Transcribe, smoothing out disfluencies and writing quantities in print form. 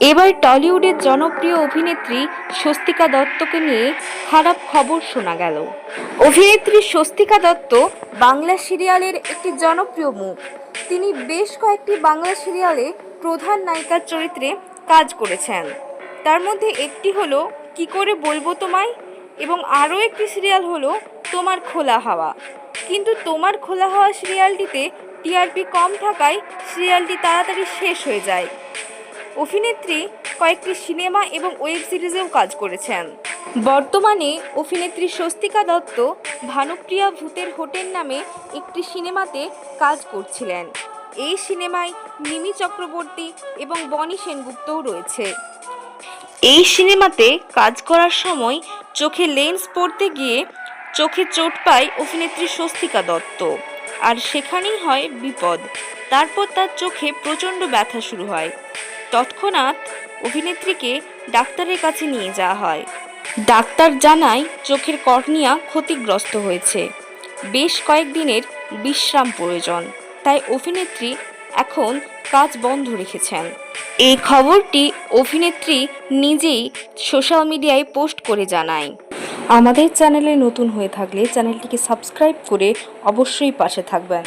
এবার টলিউডের জনপ্রিয় অভিনেত্রী স্বস্তিকা দত্তকে নিয়ে খারাপ খবর শোনা গেল। অভিনেত্রী স্বস্তিকা দত্ত বাংলা সিরিয়ালের একটি জনপ্রিয় মুখ। তিনি বেশ কয়েকটি বাংলা সিরিয়ালে প্রধান নায়িকার চরিত্রে কাজ করেছেন। তার মধ্যে একটি হলো কি করে বলবো তোমায়, এবং আরও একটি সিরিয়াল হলো তোমার খোলা হাওয়া। কিন্তু তোমার খোলা হাওয়া সিরিয়ালটিতে টিআরপি কম থাকায় সিরিয়ালটি তাড়াতাড়ি শেষ হয়ে যায়। অভিনেত্রী কয়েকটি সিনেমা এবং ওয়েব সিরিজেও কাজ করেছেন। বর্তমানে অভিনেত্রী স্বস্তিকা দত্ত ভানুপ্রিয়া ভূতের হোটেল নামে একটি সিনেমাতে কাজ করছিলেন। এই সিনেমায় মিমি চক্রবর্তী এবং বনি সেনগুপ্তও রয়েছে। এই সিনেমাতে কাজ করার সময় চোখে লেন্স পরতে গিয়ে চোখে চোট পায় অভিনেত্রী স্বস্তিকা দত্ত, আর সেখানেই হয় বিপদ। তারপর তার চোখে প্রচণ্ড ব্যথা শুরু হয়। তৎক্ষণাৎ অভিনেত্রীকে ডাক্তারের কাছে নিয়ে যাওয়া হয়। ডাক্তার জানায় চোখের কর্নিয়া ক্ষতিগ্রস্ত হয়েছে, বেশ কয়েকদিনের বিশ্রাম প্রয়োজন। তাই অভিনেত্রী এখন কাজ বন্ধ রেখেছেন। এই খবরটি অভিনেত্রী নিজেই সোশ্যাল মিডিয়ায় পোস্ট করে জানায়। আমাদের চ্যানেলে নতুন হয়ে থাকলে চ্যানেলটিকে সাবস্ক্রাইব করে অবশ্যই পাশে থাকবেন।